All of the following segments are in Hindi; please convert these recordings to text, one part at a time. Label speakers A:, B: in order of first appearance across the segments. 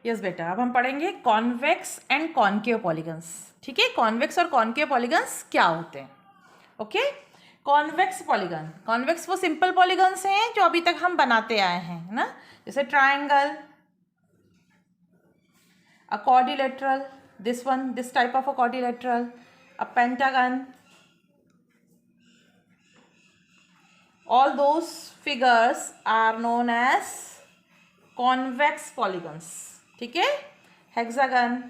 A: यस बेटा, अब हम पढ़ेंगे कॉन्वेक्स एंड कॉन्केव पॉलीगन्स। ठीक है, कॉन्वेक्स और कॉन्केव पॉलीगन्स क्या होते हैं। ओके, कॉन्वेक्स पॉलीगन, कॉन्वेक्स वो सिंपल पॉलीगन्स हैं जो अभी तक हम बनाते आए हैं, है ना, जैसे triangle, a quadrilateral, this one, this type of a quadrilateral, a pentagon, all those figures are known as convex polygons. ठीक है, हेक्सागन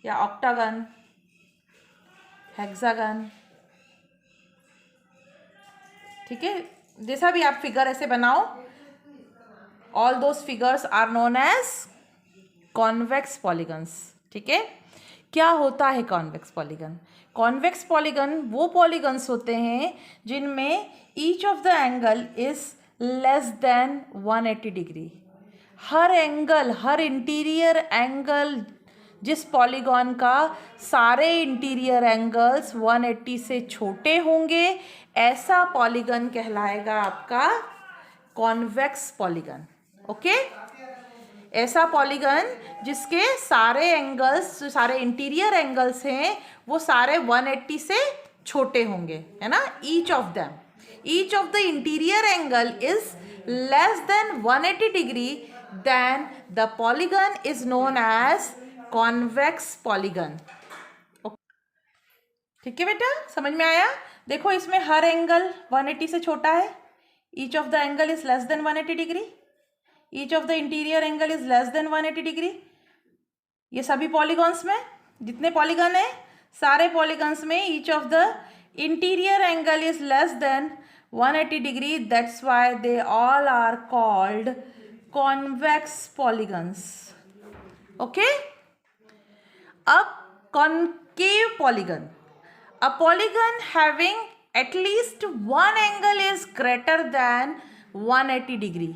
A: या ऑक्टागन, हेक्सागन, ठीक है, जैसा भी आप फिगर ऐसे बनाओ, all those figures are known as convex polygons. ठीक है, क्या होता है कॉन्वेक्स पॉलीगन? कॉन्वेक्स पॉलीगन वो पॉलीगन्स होते हैं जिनमें each of the angle is less than 180 degree. हर एंगल, हर इंटीरियर एंगल, जिस पॉलीगॉन का सारे इंटीरियर एंगल्स 180 से छोटे होंगे, ऐसा पॉलीगन कहलाएगा आपका कॉन्वेक्स पॉलीगन। ओके, ऐसा पॉलीगन जिसके सारे एंगल्स, जो सारे इंटीरियर एंगल्स हैं, वो सारे 180 से छोटे होंगे, है ना। Each of the interior angle is less than 180 degree, then the polygon is known as convex polygon. ठीक है बेटा, समझ में आया? देखो, इसमें हर एंगल 180 से छोटा है, each of the angle is less than 180 degree, each of the interior angle is less than 180 degree. ये सभी पॉलीगॉन्स में जितने पॉलीगन है, सारे पॉलीगॉन्स में each of the interior angle is less than 180 degree, that's why they all are called convex polygons. Okay, अब concave polygon, a polygon having at least one angle is greater than 180 degree.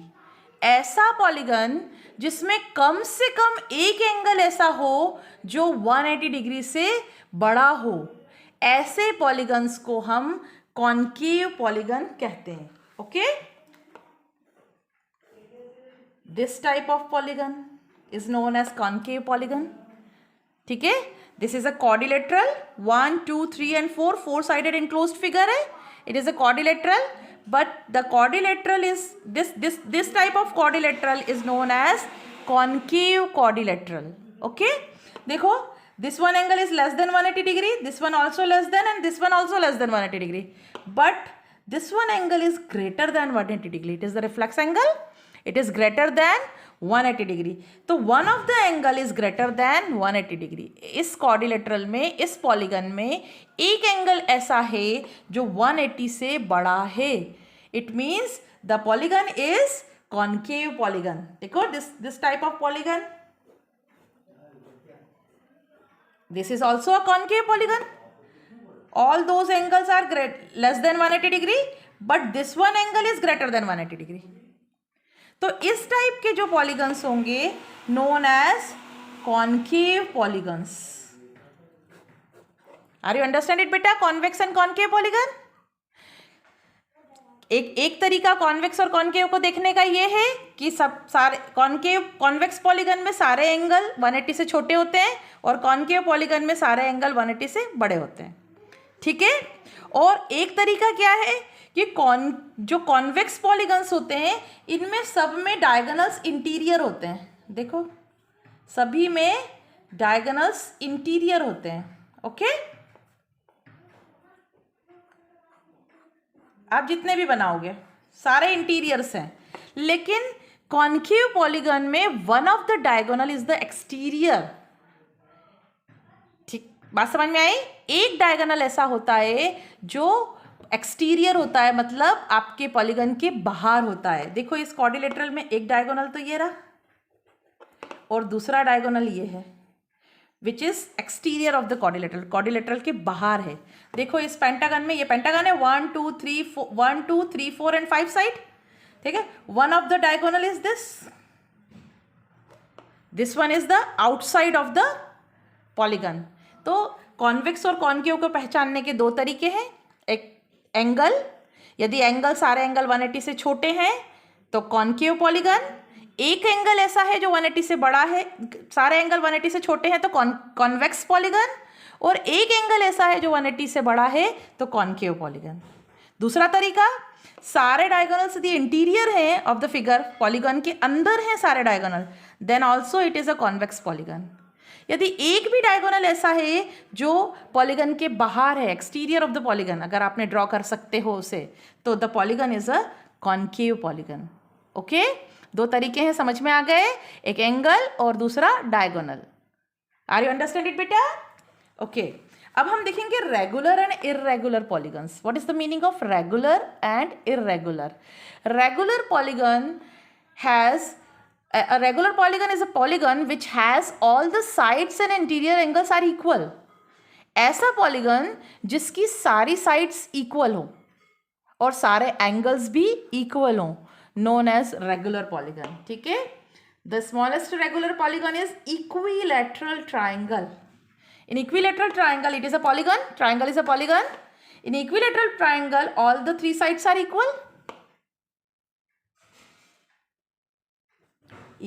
A: ऐसा पॉलीगन जिसमें कम से कम एक एंगल ऐसा हो जो 180 डिग्री से बड़ा हो, ऐसे पॉलीगन्स को हम कॉन्केव पॉलीगन कहते हैं। Okay, this type of polygon is known as concave polygon. ठीक है, this is a quadrilateral, 1 2 3 and 4 4-sided enclosed figure है। it is a quadrilateral, but the quadrilateral is this type of quadrilateral is known as concave quadrilateral। okay, देखो, this one angle is less than 180 degree, this one also less than, and this one also less than 180 degree, but this one angle is greater than 180 degree, it is the reflex angle, it is greater than 180 degree. तो one of the angle is greater than 180 degree. इस क्वाड्रिलेटरल में, इस पॉलीगन में एक एंगल ऐसा है जो 180 से बड़ा है। It means the polygon is concave polygon. देखो, this type of polygon, this is also a concave polygon. All those angles are less than 180 degree, but this one angle is greater than 180 degree. तो इस टाइप के जो पॉलीगन्स होंगे known as concave polygons. Are you understand it बेटा? Convex and concave polygon. एक तरीका कॉन्वेक्स और कॉन्केव को देखने का ये है कि सब सारे कॉन्वेक्स पॉलीगन में सारे एंगल 180 से छोटे होते हैं और कॉन्केव पॉलीगन में सारे एंगल 180 से बड़े होते हैं। ठीक है, और एक तरीका क्या है कि जो कॉन्वेक्स पॉलीगन्स होते हैं, इनमें सब में डायगोनल्स इंटीरियर होते हैं। देखो, सभी में डायगोनल्स इंटीरियर होते हैं। ओके, आप जितने भी बनाओगे सारे इंटीरियर्स हैं, लेकिन कॉन्केव पॉलीगन में one of the diagonal is the exterior. ठीक, बात समझ में आई? एक डायगोनल ऐसा होता है जो एक्सटीरियर होता है, मतलब आपके पॉलीगन के बाहर होता है। देखो, इस क्वाड्रिलेटरल में एक डायगोनल तो ये रहा और दूसरा डायगोनल ये है, which is exterior of the quadrilateral, quadrilateral के बाहर है। देखो, इस पेंटागन में, ये पेंटागन है 1 2 3 4 1 2 3 4 and 5 साइड। ठीक है, one of the diagonal is this one is the outside of the polygon. तो कॉन्वेक्स और कॉन्केव को पहचानने के दो तरीके हैं। एक एंगल, यदि एंगल, सारे एंगल 180 से छोटे हैं तो कॉन्केव पॉलीगन। एक एंगल ऐसा है जो 180 से बड़ा है, सारे एंगल 180 से छोटे हैं तो कॉन्वेक्स पॉलीगन, और एक एंगल ऐसा है जो 180 से बड़ा है तो कॉनकेव पॉलीगन। दूसरा तरीका, सारे डायगोनल्स यदि इंटीरियर है ऑफ द फिगर, पॉलीगन के अंदर है सारे diagonal, then also it is a convex polygon. यदि एक भी डायगोनल ऐसा है जो पॉलीगन के बाहर है, एक्सटीरियर ऑफ द पॉलीगन, अगर आपने ड्रॉ कर सकते हो उसे, तो the polygon is a concave polygon. Okay, दो तरीके हैं, समझ में आ गए, एक एंगल और दूसरा diagonal. Are you understand it बेटा? ओके, अब हम देखेंगे regular and irregular polygons. What is the meaning of regular and irregular? Regular polygon has a regular polygon is a polygon which has all the sides and interior angles are equal. ऐसा पॉलीगन जिसकी सारी साइड्स इक्वल हो और सारे एंगल्स भी इक्वल हो, known as regular polygon. ठीक है? The smallest regular polygon is equilateral triangle. In equilateral triangle, it is a polygon. Triangle is a polygon. In equilateral triangle, all the three sides are equal.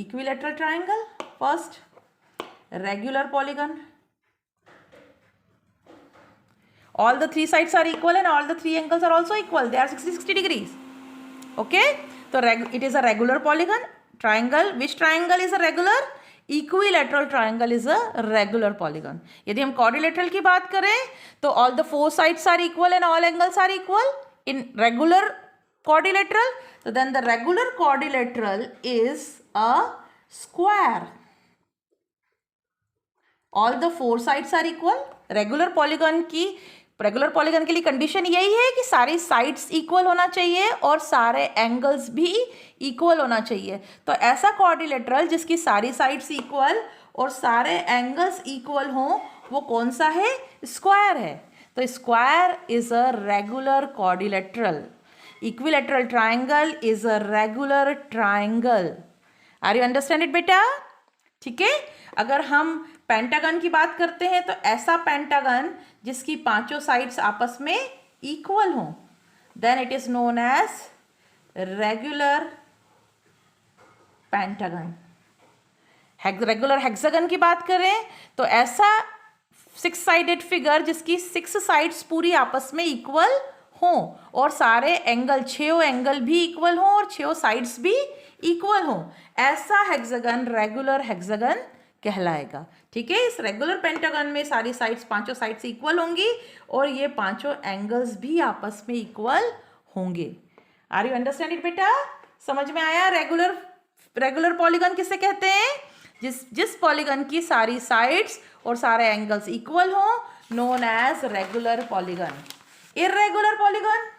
A: Equilateral triangle, first regular polygon, all the three sides are equal and all the three angles are also equal, they are 60 degrees. Okay, so it is a regular polygon. Triangle, which triangle is a regular? Equilateral triangle is a regular polygon. यदि हम quadrilateral की बात करें तो all the four sides are equal and all angles are equal. In regular quadrilateral, so then the regular quadrilateral is a square. All the four sides are equal. Regular polygon के लिए कंडीशन यही है कि सारी साइड्स इक्वल होना चाहिए और सारे एंगल्स भी इक्वल होना चाहिए। तो ऐसा क्वाड्रिलेटरल जिसकी सारी साइड्स इक्वल और सारे एंगल्स इक्वल हों, वो कौन सा है? स्क्वायर है। तो square is a regular quadrilateral. Equilateral triangle is a regular triangle. Are you understand it बेटा? ठीक है, अगर हम पेंटागन की बात करते हैं तो ऐसा पेंटागन जिसकी पांचों साइड्स आपस में इक्वल हों, then it is known as regular pentagon. Regular hexagon की बात करें तो ऐसा 6 साइडेड फिगर जिसकी 6 साइड्स पूरी आपस में इक्वल हों और सारे एंगल, 6 एंगल भी इक्वल हों और 6 साइड्स भी इक्वल हों, ऐसा हेक्सागन रेगुलर हेक्सागन कहलाएगा। ठीक है, इस रेगुलर पेंटागन में सारी साइड्स, पांचों साइड्स इक्वल होंगी और ये पांचों एंगल्स भी आपस में इक्वल होंगे। आर यू अंडरस्टैंड इट बेटा? समझ में आया? रेगुलर पॉलीगन किसे कहते हैं? जिस पॉलीगन की सारी साइड्स और सारे एंगल्स इक्वल हों, known as regular polygon. Irregular polygon,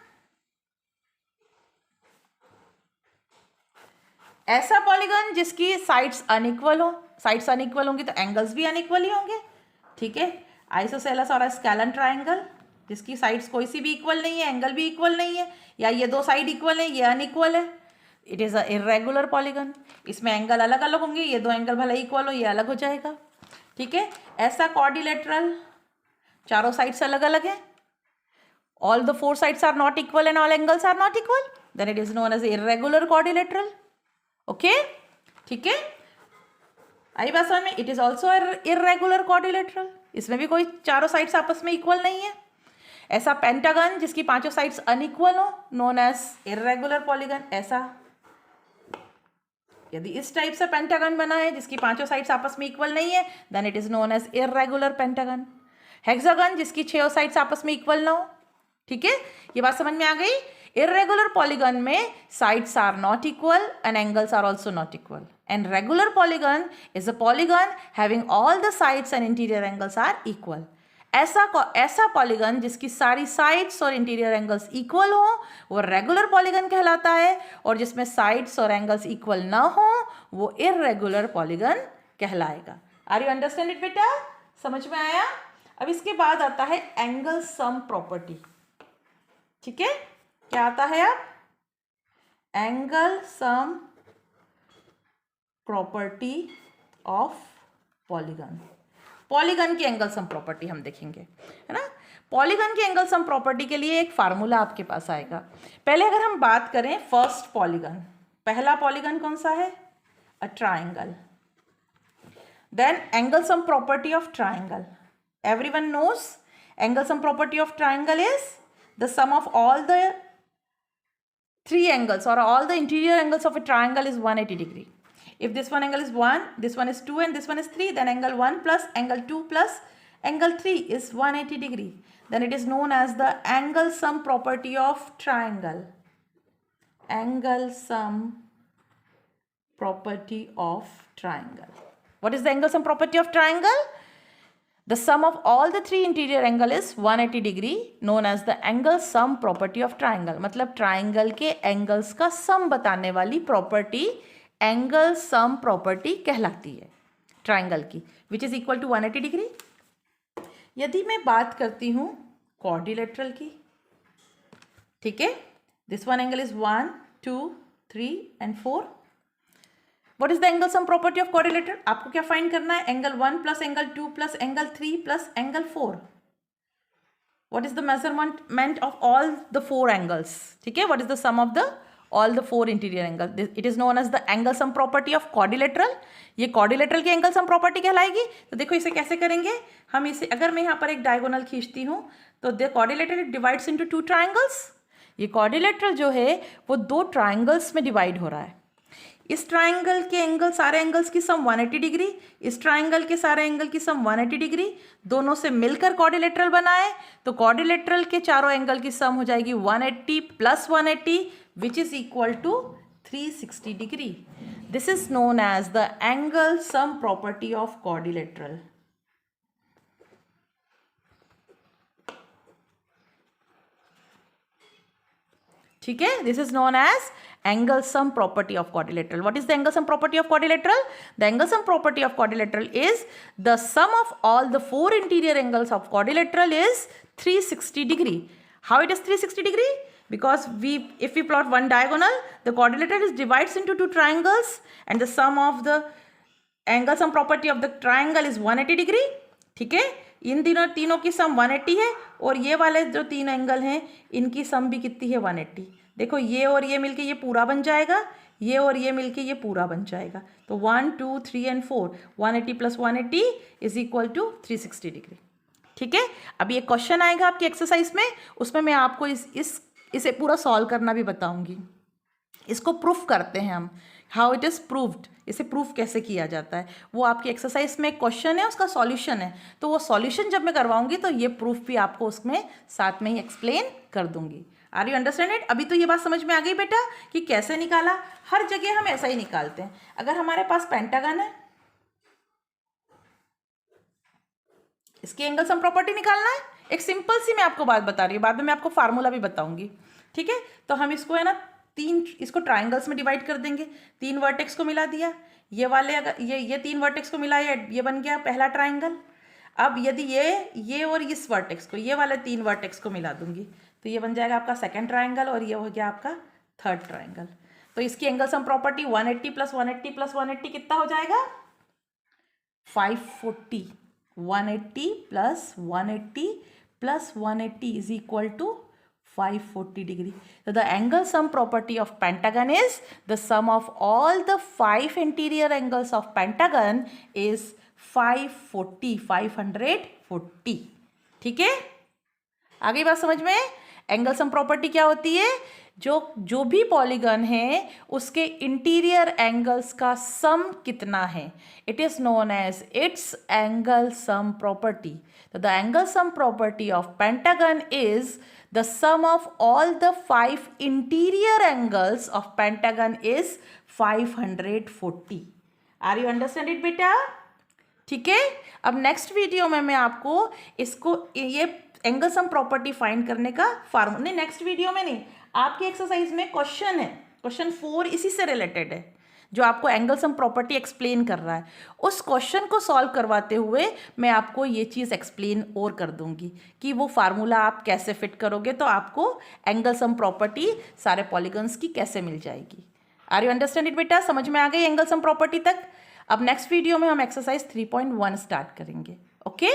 A: ऐसा पॉलीगन जिसकी साइड्स अनइक्वल हो। साइड्स अनइक्वल होंगी तो एंगल्स भी अनइक्वल ही होंगे। ठीक है, आइसोसेलेस और स्केलन ट्राइंगल जिसकी साइड्स कोई सी भी इक्वल नहीं है, एंगल भी इक्वल नहीं है, या ये दो साइड इक्वल है, ये अनइक्वल है, it is a irregular polygon. इसमें एंगल अलग अलग होंगे, ये दो एंगल भले इक्वल हो, ये अलग हो जाएगा। ठीक है, ऐसा क्वाड्रिलेटरल, चारों साइड्स अलग अलग है, all the four sides are not equal and all angles are not equal, then it is known as irregular quadrilateral. Okay, ठीक है, आई बात समझ में? It is also irregular quadrilateral, इसमें भी कोई चारों साइड्स आपस में इक्वल नहीं है। ऐसा पेंटागन जिसकी पांचों साइड्स अनइक्वल हो, नोन एज irregular पॉलीगन। ऐसा यदि इस टाइप से पेंटागन बना है जिसकी पांचों साइड्स आपस में इक्वल नहीं है, then it is known as irregular pentagon. Hexagon जिसकी 6 साइड्स आपस में इक्वल ना हो। ठीक है, ये बात समझ में आ गई? इर्रेगुलर पॉलीगन में sides are not equal and angles are also not equal, and regular polygon is a polygon having all the sides and interior angles are equal. ऐसा पॉलीगन जिसकी सारी साइड्स और इंटीरियर एंगल्स इक्वल हो, वो रेगुलर पॉलीगन कहलाता है, और जिसमें साइड्स और एंगल्स इक्वल ना हो, वो इर्रेगुलर पॉलीगन कहलाएगा। आर यू अंडरस्टैंड इट बेटा? समझ में आया? अब इसके बाद आता है एंगल सम प्रॉपर्टी। ठीक है, क्या आता है अब? Angle sum property of polygon. Polygon की एंगल सम प्रॉपर्टी हम देखेंगे, है ना। पॉलीगन की एंगल सम प्रॉपर्टी के लिए एक फार्मूला आपके पास आएगा। पहले अगर हम बात करें फर्स्ट पॉलीगन, पहला पॉलीगन कौन सा है? a triangle. Then angle sum property of triangle. Everyone knows angle sum property of triangle is the sum of all the three angles or all the interior angles of a triangle is 180 degree. If this one angle is 1, this one is 2 and this one is 3, then angle 1 plus angle 2 plus angle 3 is 180 degree. Then it is known as the angle sum property of triangle. Angle sum property of triangle. What is the angle sum property of triangle? The sum of all the three interior angle is 180 degree, known as the angle sum property of triangle. मतलब triangle के angles का sum बताने वाली property angle sum property कहलाती है triangle की, which is equal to 180 degree. यदि मैं बात करती हूँ quadrilateral की, ठीक है, this one angle is 1, 2, 3 and 4. What is the angle sum property of quadrilateral? आपको क्या फाइंड करना है? Angle 1 plus angle 2 plus angle 3 plus angle 4. What is the measurement of all the four angles? ठीक है, what is the sum of the all the four interior angles? It is known as the angle sum property of quadrilateral. ये quadrilateral की angle sum property कहलाएगी. तो देखो इसे कैसे करेंगे हम. इसे अगर मैं यहाँ पर एक डायगोनल खींचती हूँ तो the quadrilateral divides into two triangles. ये quadrilateral जो है वो दो triangles में डिवाइड हो रहा है. इस ट्राइंगल के एंगल सारे एंगल्स की सम 180 डिग्री, इस ट्राइंगल के सारे एंगल की सम 180 डिग्री, दोनों से मिलकर क्वाड्रिलेटरल बनाए तो क्वाड्रिलेटरल के चारों एंगल की सम हो जाएगी 180 plus 180 which is equal to 360 degree. This is known as the angle sum property of quadrilateral. ठीक है, दिस इज नोन एज angle sum property of quadrilateral. What is the angle sum property of quadrilateral? The angle sum property of quadrilateral is the sum of all the four interior angles of quadrilateral is 360 degree. How it is 360 degree? Because if we plot one diagonal, the quadrilateral is divides into two triangles and the sum of the angle sum property of the triangle is 180 degree. ठीक है, इन तीनों की सम 180 है और ये वाले जो तीन एंगल हैं इनकी सम भी कितनी है 180. देखो ये और ये मिलके ये पूरा बन जाएगा, ये और ये मिलके ये पूरा बन जाएगा. तो 1, 2, 3 and 4 180 plus 180 is equal to 360 degree. ठीक है, अब ये क्वेश्चन आएगा आपकी एक्सरसाइज में, उसमें मैं आपको इसे पूरा सॉल्व करना भी बताऊंगी. इसको प्रूफ करते हैं हम, हाउ इट इज़ प्रूव्ड. इसे प्रूफ कैसे किया जाता है वो आपकी एक्सरसाइज में क्वेश्चन है, उसका सॉल्यूशन है. तो वो सॉल्यूशन जब मैं करवाऊंगी तो ये प्रूफ भी आपको उसमें साथ में ही एक्सप्लेन कर दूंगी. Are you understand it? अभी तो ये बात समझ में आ गई बेटा कि कैसे निकाला. हर जगह हम ऐसा ही निकालते हैं. अगर हमारे पास पेंटागन है, इसकी एंगल सम प्रॉपर्टी निकालना है. एक सिंपल सी मैं आपको बात बता रही हूँ, बाद में मैं आपको फार्मूला भी बताऊंगी. ठीक है, तो हम इसको है ना इसको ट्राइंगल्स में डिवाइड कर देंगे. 3 वर्टेक्स को मिला दिया, ये वाले अगर ये 3 वर्टेक्स को मिला, ये बन गया पहला ट्राइंगल. अब यदि ये और इस वर्टेक्स को, ये वाले 3 वर्टेक्स को मिला दूंगी तो ये बन जाएगा आपका सेकंड ट्राइंगल और ये हो गया आपका थर्ड ट्राइंगल. तो इसकी angle sum property 180 plus 180 plus 180 कितना हो जाएगा? 540. 180 plus 180 plus 180 is equal to 540 degree. So the angle sum property of pentagon is the sum of all the 5 interior angles of pentagon is 540. ठीक है, आगे बात समझ में. एंगल सम प्रॉपर्टी क्या होती है? जो भी पॉलीगन है उसके इंटीरियर एंगल्स का सम कितना है, it is known as its angle sum property. तो the angle sum property of pentagon is the sum of all the 5 interior angles of pentagon is 540. Are you understand it बेटा? ठीक है, अब नेक्स्ट वीडियो में मैं आपको इसको ये एंगल सम प्रॉपर्टी फाइंड करने का फार्मूला, नहीं नेक्स्ट वीडियो में नहीं, आपकी एक्सरसाइज में क्वेश्चन है, क्वेश्चन 4 इसी से रिलेटेड है जो आपको एंगल सम प्रॉपर्टी एक्सप्लेन कर रहा है. उस क्वेश्चन को सॉल्व करवाते हुए मैं आपको ये चीज़ एक्सप्लेन और कर दूंगी कि वो फार्मूला आप कैसे फिट करोगे तो आपको एंगल सम प्रॉपर्टी सारे पॉलीगन्स की कैसे मिल जाएगी. आर यू अंडरस्टैंड इट बेटा? समझ में आ गई एंगल सम प्रॉपर्टी तक? अब नेक्स्ट वीडियो में हम एक्सरसाइज 3.1 स्टार्ट करेंगे. ओके